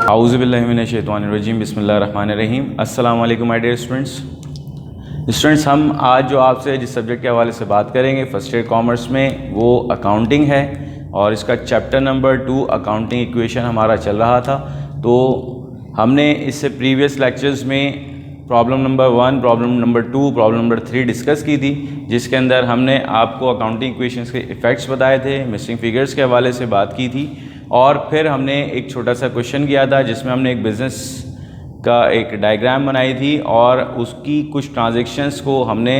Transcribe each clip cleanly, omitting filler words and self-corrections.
औज़ुबिल्लाहिमिनश्शैतानिर्रजीम बिस्मिल्लाहिर्रहमानिर्रहीम। अस्सलाम वालेकुम माय डियर स्टूडेंट्स, हम आज जो आपसे जिस सब्जेक्ट के हवाले से बात करेंगे फर्स्ट ईयर कॉमर्स में वो अकाउंटिंग है और इसका चैप्टर नंबर 2 अकाउंटिंग इक्वेशन हमारा चल रहा था। तो हमने इससे प्रीवियस लेक्चर्स में problem number 1, problem number 2, problem number 3 discuss की थी, जिसके अंदर हमने आपको अकाउंटिंग इक्वेशंस के इफ़ेक्ट्स बताए थे, मिसिंग फिगर्स के हवाले से बात की थी और फिर हमने एक छोटा सा क्वेश्चन किया था जिसमें हमने एक बिज़नेस का एक डायग्राम बनाई थी और उसकी कुछ ट्रांजैक्शंस को हमने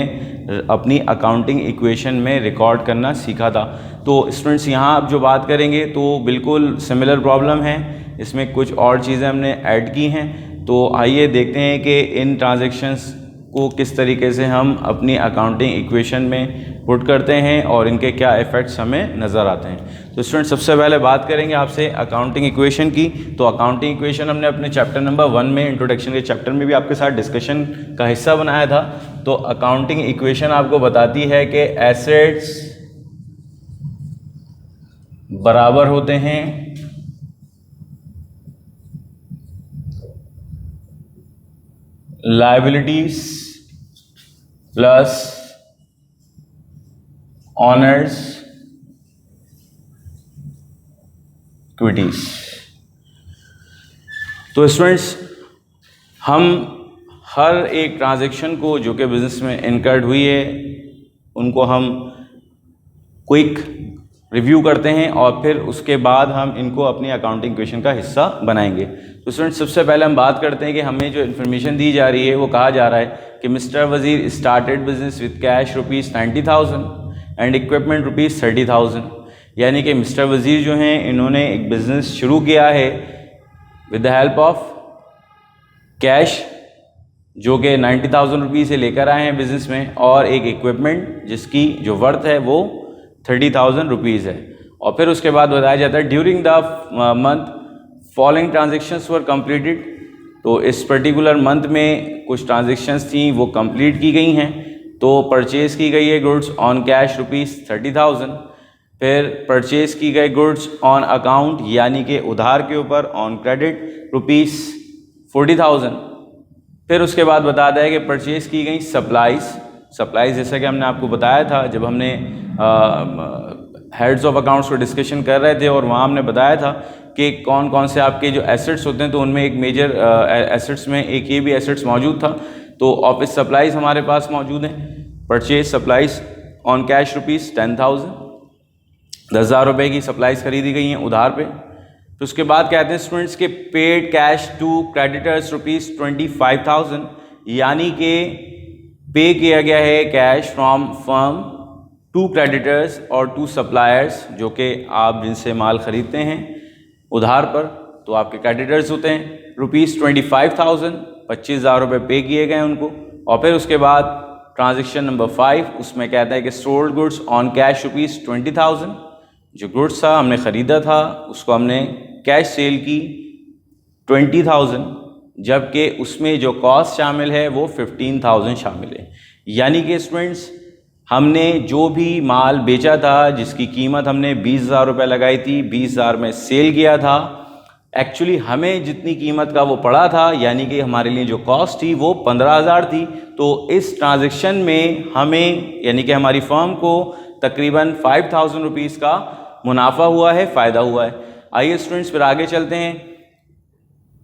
अपनी अकाउंटिंग इक्वेशन में रिकॉर्ड करना सीखा था। तो स्टूडेंट्स यहाँ आप जो बात करेंगे तो बिल्कुल सिमिलर प्रॉब्लम है, इसमें कुछ और चीज़ें हमने ऐड की हैं। तो आइए देखते हैं कि इन ट्रांजैक्शंस को किस तरीके से हम अपनी अकाउंटिंग इक्वेशन में पुट करते हैं और इनके क्या इफ़ेक्ट्स हमें नज़र आते हैं। तो स्टूडेंट सबसे पहले बात करेंगे आपसे अकाउंटिंग इक्वेशन की। तो अकाउंटिंग इक्वेशन हमने अपने चैप्टर नंबर 1 में, इंट्रोडक्शन के चैप्टर में भी आपके साथ डिस्कशन का हिस्सा बनाया था। तो अकाउंटिंग इक्वेशन आपको बताती है कि एसेट्स बराबर होते हैं लायबिलिटीज प्लस ऑनर्स इक्विटीज। तो स्टूडेंट्स हम हर एक ट्रांजैक्शन को जो कि बिजनेस में इनकर्ड हुई है उनको हम क्विक रिव्यू करते हैं और फिर उसके बाद हम इनको अपनी अकाउंटिंग इक्वेशन का हिस्सा बनाएंगे। तो स्टूडेंट्स सबसे पहले हम बात करते हैं कि हमें जो इन्फॉर्मेशन दी जा रही है वो कहा जा रहा है कि मिस्टर वजीर started business with cash ₹90,000 and equipment ₹30,000। यानी कि मिस्टर वजीर जो हैं इन्होंने एक बिज़नेस शुरू किया है with the help of cash जो कि 90,000 रुपये से लेकर आए हैं बिज़नेस में, और एक इक्विपमेंट जिसकी जो वर्थ है वो 30,000 रुपीज़ है। और फिर उसके बाद बताया जाता है during the month following transactions were completed. तो इस पर्टिकुलर मंथ में कुछ ट्रांजेक्शन्स थी वो कंप्लीट की गई हैं। तो परचेज़ की गई है गुड्स ऑन कैश ₹30,000, फिर परचेज़ की गई गुड्स ऑन अकाउंट यानी कि उधार के ऊपर ऑन क्रेडिट ₹40,000। फिर उसके बाद बताता है कि परचेज़ की गई सप्लाइज़ जैसा कि हमने आपको बताया था जब हमने हेड्स ऑफ अकाउंट्स को डिस्कशन कर रहे थे और वहाँ हमने बताया था कि कौन कौन से आपके जो एसेट्स होते हैं। तो उनमें एक मेजर एसेट्स में एक ये भी एसेट्स मौजूद था। तो ऑफिस सप्लाइज़ हमारे पास मौजूद हैं। परचेज सप्लाइज़ ऑन कैश ₹10,000, 10,000 रुपये की सप्लाइज़ खरीदी गई हैं उधार पे। तो उसके बाद कहते हैं स्टूडेंट्स के पेड कैश टू क्रेडिटर्स ₹25,000, यानी कि पे किया गया है cash from firm to creditors और टू सप्लायर्स, जो कि आप जिनसे माल ख़रीदते हैं उधार पर तो आपके क्रेडिटर्स होते हैं। ₹25,000, 25,000 रुपये पे किए गए उनको। और फिर उसके बाद ट्रांजेक्शन नंबर 5 उसमें कहता है कि सोल्ड गुड्स ऑन कैश ₹20,000, जो गुड्स था हमने ख़रीदा था उसको हमने कैश सेल की 20,000, जबकि उसमें जो कॉस्ट शामिल है वो 15,000 शामिल है। यानी कि स्टूडेंट्स हमने जो भी माल बेचा था जिसकी कीमत हमने 20,000 रुपये लगाई थी, 20,000 में सेल किया था, एक्चुअली हमें जितनी कीमत का वो पड़ा था यानी कि हमारे लिए जो कॉस्ट थी वो 15,000 थी। तो इस ट्रांजैक्शन में हमें यानी कि हमारी फर्म को तकरीबन 5,000 रुपीज़ का मुनाफा हुआ है, फ़ायदा हुआ है। आइए स्टूडेंट्स फिर आगे चलते हैं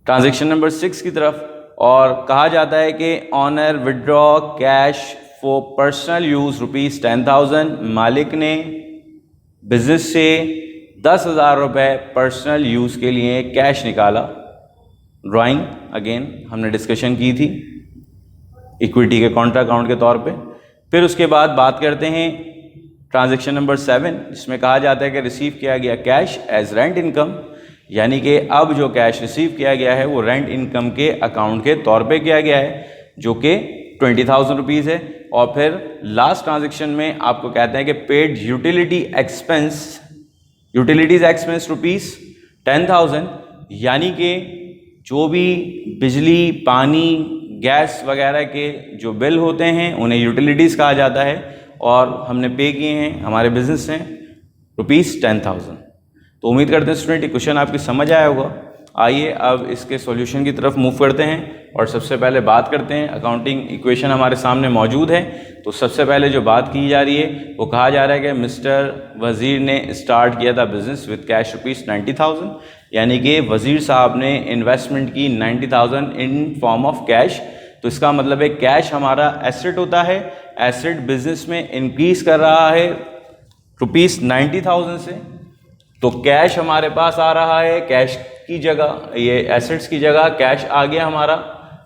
ट्रांजैक्शन नंबर 6 की तरफ। और कहा जाता है कि owner withdraw cash for personal use ₹10,000। मालिक ने बिजनेस से 10,000 रुपये पर्सनल यूज़ के लिए कैश निकाला। ड्राइंग अगेन हमने डिस्कशन की थी इक्विटी के कॉन्ट्रा अकाउंट के तौर पे। फिर उसके बाद बात करते हैं ट्रांजैक्शन नंबर 7 जिसमें कहा जाता है कि रिसीव किया गया कैश एज रेंट इनकम, यानी कि अब जो कैश रिसीव किया गया है वो रेंट इनकम के अकाउंट के तौर पे किया गया है जो कि 20,000 रुपीज़ है। और फिर लास्ट ट्रांजैक्शन में आपको कहते हैं कि पेड यूटिलिटीज़ एक्सपेंस ₹10,000, यानी कि जो भी बिजली पानी गैस वगैरह के जो बिल होते हैं उन्हें यूटिलिटीज़ कहा जाता है और हमने पे किए हैं हमारे बिजनेस से ₹10,000। तो उम्मीद करते हैं स्टूडेंट ये क्वेश्चन आपकी समझ आया होगा। आइए अब इसके सॉल्यूशन की तरफ मूव करते हैं और सबसे पहले बात करते हैं। अकाउंटिंग इक्वेशन हमारे सामने मौजूद है। तो सबसे पहले जो बात की जा रही है वो कहा जा रहा है कि मिस्टर वज़ीर ने स्टार्ट किया था बिज़नेस विद कैश रुपीज़ 90,000, यानी कि वज़ीर साहब ने इन्वेस्टमेंट की 90,000 इन फॉर्म ऑफ कैश। तो इसका मतलब है कैश हमारा एसेट होता है, एसेट बिजनेस में इंक्रीज कर रहा है रुपीज़ 90,000 से। तो कैश हमारे पास आ रहा है, कैश की जगह ये एसेट्स की जगह कैश आ गया हमारा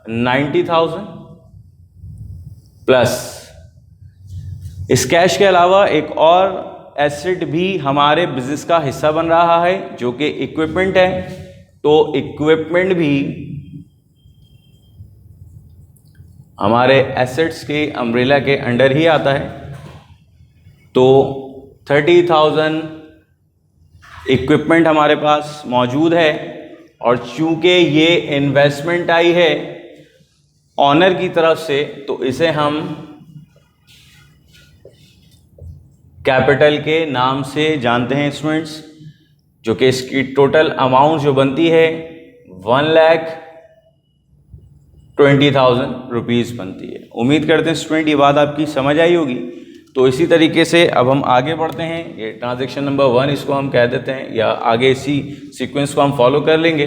90,000 प्लस इस कैश के अलावा एक और एसेट भी हमारे बिजनेस का हिस्सा बन रहा है जो कि इक्विपमेंट है। तो इक्विपमेंट भी हमारे एसेट्स के अम्ब्रेला के अंडर ही आता है। तो 30,000 इक्विपमेंट हमारे पास मौजूद है और चूंकि ये इन्वेस्टमेंट आई है ऑनर की तरफ से तो इसे हम कैपिटल के नाम से जानते हैं स्टूडेंट्स, जो कि इसकी टोटल अमाउंट जो बनती है 1,20,000 रुपीज़ बनती है। उम्मीद करते हैं स्टूडेंट ये बात आपकी समझ आई होगी। तो इसी तरीके से अब हम आगे बढ़ते हैं। ये ट्रांजैक्शन नंबर 1 इसको हम कह देते हैं या आगे इसी सीक्वेंस को हम फॉलो कर लेंगे।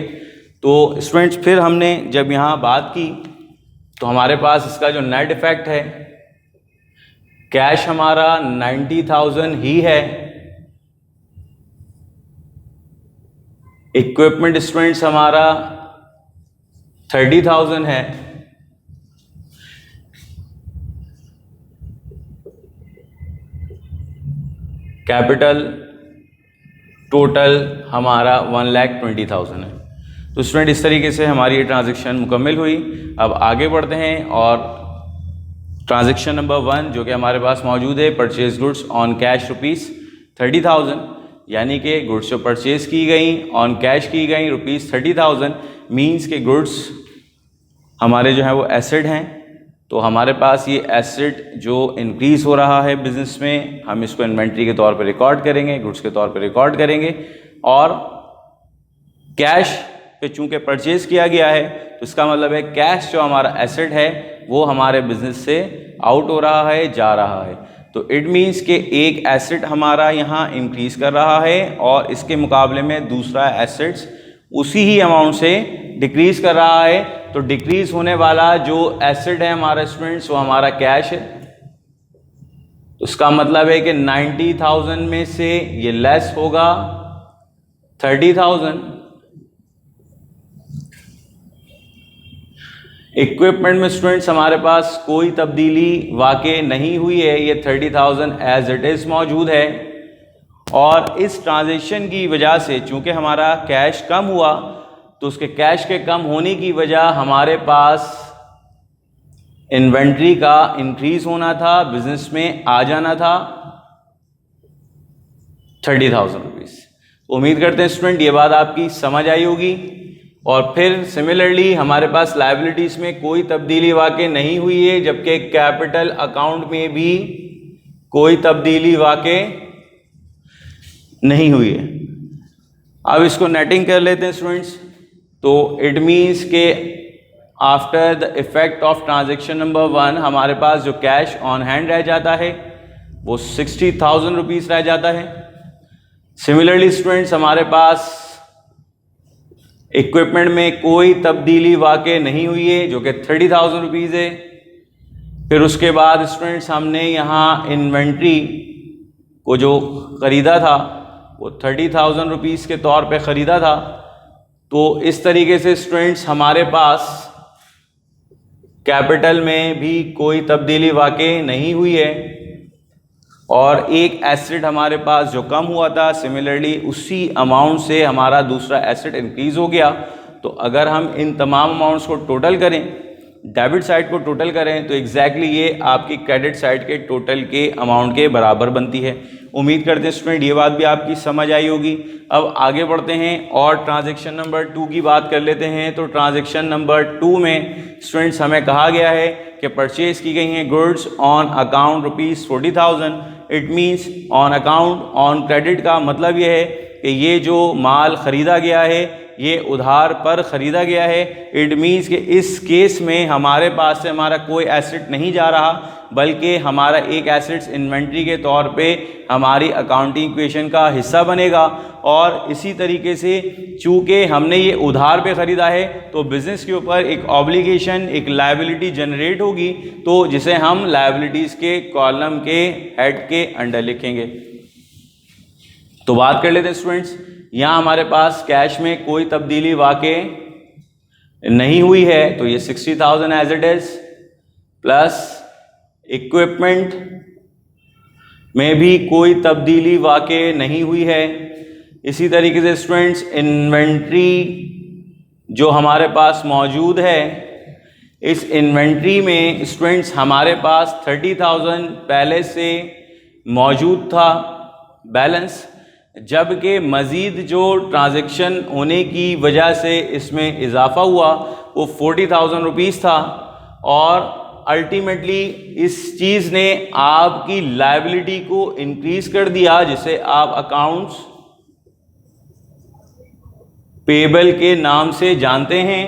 तो स्टूडेंट्स फिर हमने जब यहाँ बात की तो हमारे पास इसका जो नेट इफेक्ट है, कैश हमारा 90,000 ही है, इक्विपमेंट स्टूडेंट्स हमारा 30,000 है, कैपिटल टोटल हमारा 1,20,000 है। तो स्टूडेंट इस तरीके से हमारी ये ट्रांजैक्शन मुकम्मल हुई। अब आगे बढ़ते हैं और ट्रांजैक्शन नंबर 1 जो कि हमारे पास मौजूद है, purchase goods on cash rupees 30,000, यानी कि गुड्स जो परचेज की गई ऑन कैश की गई रुपीज़ 30,000 मीन्स के गुड्स हमारे जो है वो एसेट हैं। तो हमारे पास ये एसेट जो इंक्रीज़ हो रहा है बिजनेस में, हम इसको इन्वेंट्री के तौर पे रिकॉर्ड करेंगे, गुड्स के तौर पे रिकॉर्ड करेंगे। और कैश पे चूंकि परचेज किया गया है तो इसका मतलब है कैश जो हमारा एसेट है वो हमारे बिजनेस से आउट हो रहा है, जा रहा है। तो इट मीन्स कि एक एसेट हमारा यहाँ इंक्रीज कर रहा है और इसके मुकाबले में दूसरा एसेट्स उसी ही अमाउंट से डिक्रीज कर रहा है। तो डिक्रीज होने वाला जो एसेट है हमारा स्टूडेंट्स वो हमारा कैश है। तो इसका मतलब है कि 90,000 में से ये लेस होगा 30,000। इक्विपमेंट में स्टूडेंट्स हमारे पास कोई तब्दीली वाकई नहीं हुई है, ये 30,000 एज इट इज मौजूद है। और इस ट्रांजैक्शन की वजह से चूंकि हमारा कैश कम हुआ तो उसके कैश के कम होने की वजह हमारे पास इन्वेंट्री का इंक्रीज होना था, बिजनेस में आ जाना था 30,000 रुपीज़। उम्मीद करते हैं स्टूडेंट ये बात आपकी समझ आई होगी। और फिर सिमिलरली हमारे पास लायबिलिटीज में कोई तब्दीली वाकई नहीं हुई है, जबकि कैपिटल अकाउंट में भी कोई तब्दीली वाकई नहीं हुई है। अब इसको नेटिंग कर लेते हैं स्टूडेंट्स। तो इट मीन्स के after the effect of transaction number 1 हमारे पास जो कैश ऑन हैंड रह जाता है वो 60,000 रुपीज़ रह जाता है। सिमिलरली स्टूडेंट्स हमारे पास इक्विपमेंट में कोई तब्दीली वाकई नहीं हुई है जो कि 30,000 रुपीज़ है। फिर उसके बाद स्टूडेंट्स हमने यहाँ इन्वेंट्री को जो ख़रीदा था वो 30,000 रुपीज़ के तौर पे ख़रीदा था। तो इस तरीके से स्टूडेंट्स हमारे पास कैपिटल में भी कोई तब्दीली वाकई नहीं हुई है और एक एसेट हमारे पास जो कम हुआ था सिमिलरली उसी अमाउंट से हमारा दूसरा एसेट इंक्रीज हो गया। तो अगर हम इन तमाम अमाउंट्स को टोटल करें, डेबिट साइड को टोटल करें तो एग्जैक्टली ये आपकी क्रेडिट साइड के टोटल के अमाउंट के बराबर बनती है। उम्मीद करते हैं स्टूडेंट ये बात भी आपकी समझ आई होगी। अब आगे बढ़ते हैं और ट्रांजैक्शन नंबर 2 की बात कर लेते हैं। तो ट्रांजैक्शन नंबर 2 में स्टूडेंट्स हमें कहा गया है कि परचेज की गई हैं goods on account rupees 40,000। It means on account on credit का मतलब ये है कि ये जो माल ख़रीदा गया है ये उधार पर ख़रीदा गया है। इट मीन्स कि इस केस में हमारे पास से हमारा कोई एसेट नहीं जा रहा, बल्कि हमारा एक एसेट्स इन्वेंट्री के तौर पे हमारी अकाउंटिंग इक्वेशन का हिस्सा बनेगा। और इसी तरीके से चूँकि हमने ये उधार पे ख़रीदा है तो बिज़नेस के ऊपर एक ऑब्लिगेशन, एक लायबिलिटी जनरेट होगी, तो जिसे हम लायबिलिटीज़ के कॉलम के हेड के अंडर लिखेंगे। तो बात कर लेते हैं स्टूडेंट्स, यहाँ हमारे पास कैश में कोई तब्दीली वाक़ई नहीं हुई है, तो ये 60,000 as it is, plus equipment में भी कोई तब्दीली वाक़ई नहीं हुई है। इसी तरीके से स्टूडेंट्स इन्वेंट्री जो हमारे पास मौजूद है, इस इन्वेंट्री में स्टूडेंट्स हमारे पास 30,000 पहले से मौजूद था बैलेंस, जबकि मज़ीद जो ट्रांजैक्शन होने की वजह से इसमें इजाफ़ा हुआ वो 40,000 रुपीज़ था। और अल्टीमेटली इस चीज़ ने आपकी लायबिलिटी को इंक्रीज़ कर दिया, जिसे आप अकाउंट्स पेबल के नाम से जानते हैं।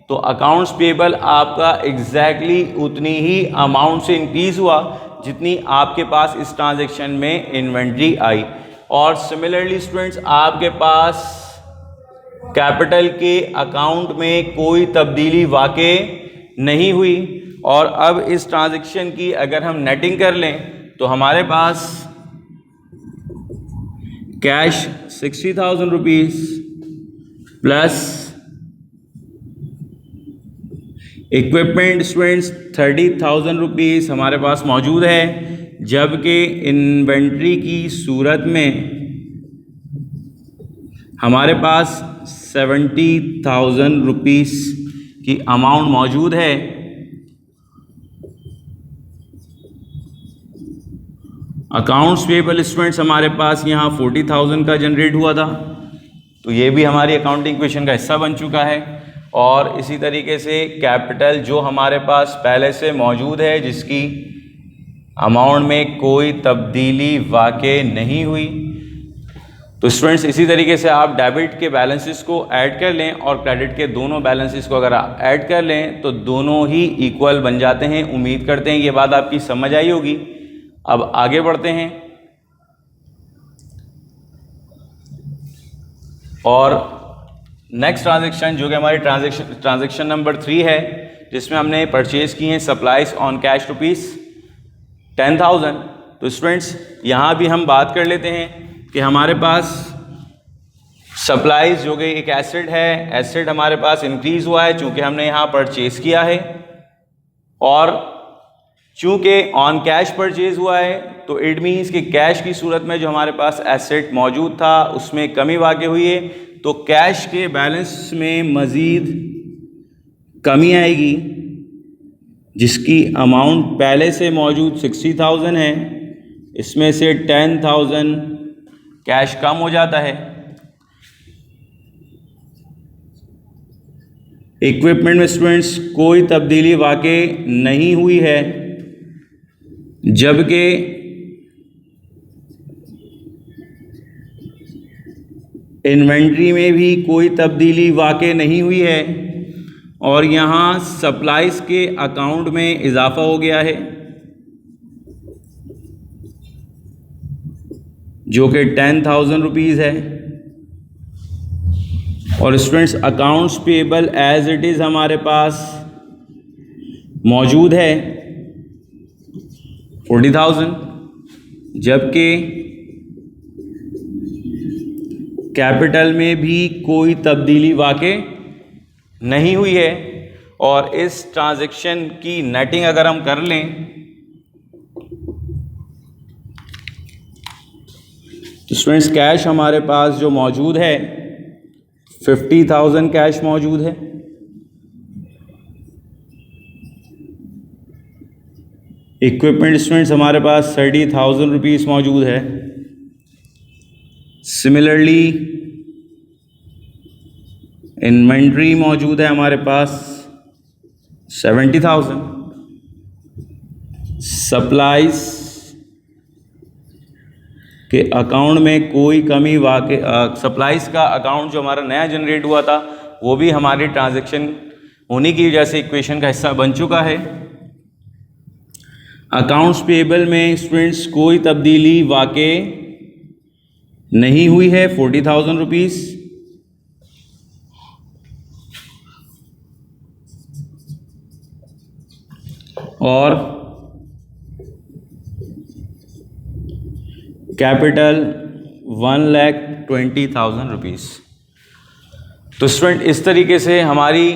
तो अकाउंट्स पेबल आपका एग्जैक्टली उतनी ही अमाउंट से इंक्रीज़ हुआ जितनी आपके पास इस ट्रांजैक्शन में इन्वेंट्री आई। और सिमिलरली स्टूडेंट्स आपके पास कैपिटल के अकाउंट में कोई तब्दीली वाक़ई नहीं हुई। और अब इस ट्रांजैक्शन की अगर हम नेटिंग कर लें तो हमारे पास cash 60,000 rupees plus equipment students 30,000 rupees हमारे पास मौजूद है, जबकि इन्वेंट्री की सूरत में हमारे पास 70,000 रुपीज़ की अमाउंट मौजूद है। अकाउंट्स पेबल स्टूडेंट्स हमारे पास यहाँ 40,000 का जनरेट हुआ था, तो ये भी हमारी अकाउंटिंग इक्वेशन का हिस्सा बन चुका है। और इसी तरीके से कैपिटल जो हमारे पास पहले से मौजूद है, जिसकी अमाउंट में कोई तब्दीली वाक़ई नहीं हुई। तो स्टूडेंट्स इसी तरीके से आप डेबिट के बैलेंसेस को ऐड कर लें और क्रेडिट के दोनों बैलेंसेस को अगर आप ऐड कर लें तो दोनों ही इक्वल बन जाते हैं। उम्मीद करते हैं ये बात आपकी समझ आई होगी। अब आगे बढ़ते हैं और नेक्स्ट ट्रांजैक्शन जो कि हमारी ट्रांजैक्शन नंबर 3 है, जिसमें हमने परचेज़ की हैं सप्लाईज ऑन कैश रुपीज़ 10,000। तो स्टूडेंट्स यहाँ भी हम बात कर लेते हैं कि हमारे पास सप्लाईज जो कि एक एसेट है, एसेट हमारे पास इंक्रीज़ हुआ है चूँकि हमने यहाँ परचेज़ किया है। और चूँकि ऑन कैश परचेज़ हुआ है तो इट मीन्स कि कैश की सूरत में जो हमारे पास एसेट मौजूद था उसमें कमी वाक़ई हुई है, तो कैश के बैलेंस में मज़ीद कमी आएगी, जिसकी अमाउंट पहले से मौजूद 60,000 है, इसमें से 10,000 कैश कम हो जाता है। इक्विपमेंट में स्टूडेंट्स कोई तब्दीली वाक़ई नहीं हुई है, जबकि इन्वेंट्री में भी कोई तब्दीली वाक़ई नहीं हुई है। और यहाँ सप्लाईज के अकाउंट में इजाफ़ा हो गया है जो कि 10,000 रुपीज़ है। और students accounts payable as it is हमारे पास मौजूद है 40,000, जबकि कैपिटल में भी कोई तब्दीली वाक़ई नहीं हुई है। और इस ट्रांजैक्शन की नेटिंग अगर हम कर लें तो स्टूडेंट्स कैश हमारे पास जो मौजूद है 50,000 कैश मौजूद है। इक्विपमेंट स्टूडेंट्स हमारे पास 30,000 रुपीज़ मौजूद है। सिमिलरली इन्वेंट्री मौजूद है हमारे पास 70,000। सप्लाईज कि अकाउंट में कोई कमी वाकई सप्लाईज का अकाउंट जो हमारा नया जनरेट हुआ था वो भी हमारी ट्रांजैक्शन होने की वजह से इक्वेशन का हिस्सा बन चुका है। अकाउंट्स पेबल में स्टूडेंट्स कोई तब्दीली वाकई नहीं हुई है 40,000 रुपीज़। और कैपिटल 1,20,000 रुपीज़। तो स्टूडेंट इस तरीके से हमारी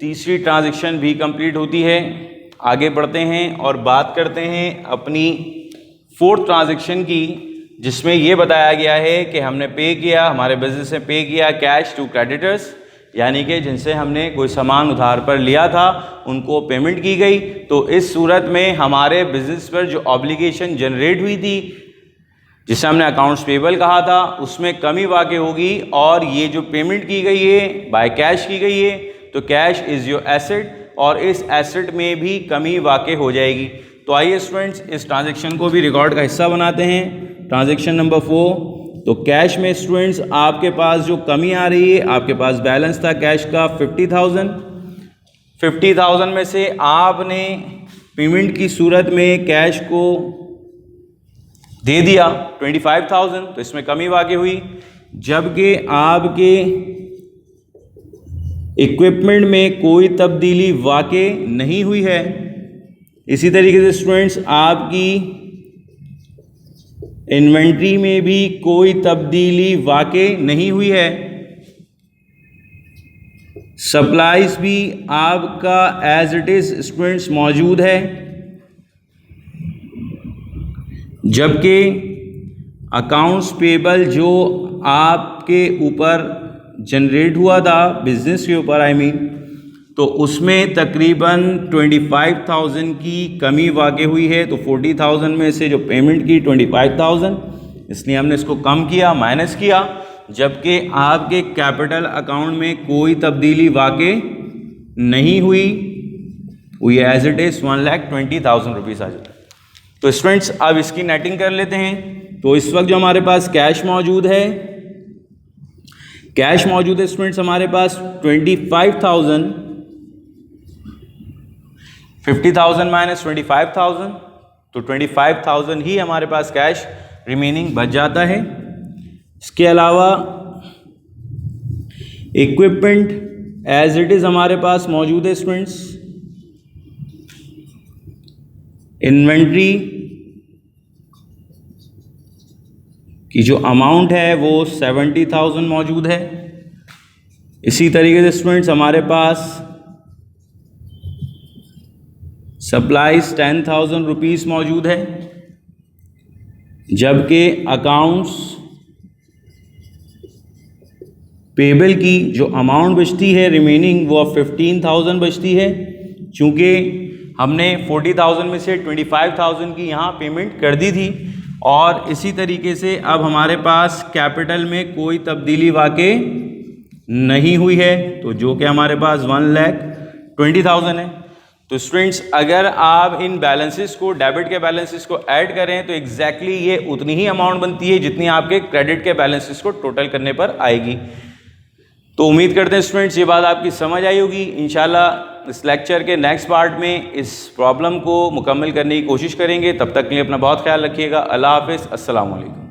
तीसरी ट्रांजैक्शन भी कंप्लीट होती है। आगे बढ़ते हैं और बात करते हैं अपनी फोर्थ ट्रांजैक्शन की, जिसमें ये बताया गया है कि हमने पे किया, हमारे बिजनेस ने पे किया कैश टू क्रेडिटर्स, यानी कि जिनसे हमने कोई सामान उधार पर लिया था उनको पेमेंट की गई। तो इस सूरत में हमारे बिजनेस पर जो ऑब्लिगेशन जनरेट हुई थी जिसे हमने अकाउंट्स पेबल कहा था उसमें कमी वाक़ई होगी, और ये जो पेमेंट की गई है बाय कैश की गई है तो कैश इज़ योर एसेट, और इस एसेट में भी कमी वाक़ई हो जाएगी। तो आइए स्टूडेंट्स इस ट्रांजैक्शन को भी रिकॉर्ड का हिस्सा बनाते हैं। Transaction number 4। तो कैश में स्टूडेंट्स आपके पास जो कमी आ रही है, आपके पास बैलेंस था कैश का 50,000 में से आपने पेमेंट की सूरत में कैश को दे दिया 25,000, तो इसमें कमी वाक़ई हुई। जबकि आपके इक्विपमेंट में कोई तब्दीली वाक़ई नहीं हुई है। इसी तरीके से स्टूडेंट्स आपकी इन्वेंट्री में भी कोई तब्दीली वाक़ई नहीं हुई है। सप्लाईज भी आपका एज इट इज़ स्टूडेंट्स मौजूद है। जबकि अकाउंट्स पेबल जो आपके ऊपर जनरेट हुआ था बिजनेस के ऊपर तो उसमें तकरीबन 25,000 की कमी वाक़ई हुई है। तो 40,000 में से जो पेमेंट की 25,000, इसलिए हमने इसको कम किया, माइनस किया। जबकि आपके कैपिटल अकाउंट में कोई तब्दीली वाक़ई नहीं हुई, एज इट इज़ 1,20,000 रुपीज़ आ जाता है। तो स्टूडेंट्स अब इसकी नेटिंग कर लेते हैं। तो इस वक्त जो हमारे पास कैश मौजूद है, स्टूडेंट्स हमारे पास 25,000, 50,000 माइनस 25,000, तो 25,000 ही हमारे पास कैश रिमेनिंग बच जाता है। इसके अलावा इक्विपमेंट एज इट इज़ हमारे पास मौजूद है स्टूडेंट्स। इन्वेंट्री की जो अमाउंट है वो 70,000 मौजूद है। इसी तरीके से स्टूडेंट्स हमारे पास सप्लाईज 10,000 रुपीज़ मौजूद है। जबकि अकाउंट्स पेबल की जो अमाउंट बचती है रिमेनिंग वो 15,000 बचती है। चूँकि हमने 40,000 में से 25,000 की यहाँ पेमेंट कर दी थी, और इसी तरीके से अब हमारे पास कैपिटल में कोई तब्दीली वाक़ई नहीं हुई है, तो जो कि हमारे पास 1,20,000 है। तो स्टूडेंट्स अगर आप इन बैलेंसेस को, डेबिट के बैलेंसेस को ऐड करें तो एग्जैक्टली ये उतनी ही अमाउंट बनती है जितनी आपके क्रेडिट के बैलेंसेस को टोटल करने पर आएगी। तो उम्मीद करते हैं स्टूडेंट्स ये बात आपकी समझ आई होगी। इंशाल्लाह इस लेक्चर के नेक्स्ट पार्ट में इस प्रॉब्लम को मुकम्मल करने की कोशिश करेंगे। तब तक के लिए अपना बहुत ख्याल रखिएगा। अल्लाह हाफ़िज़, अस्सलाम वालेकुम।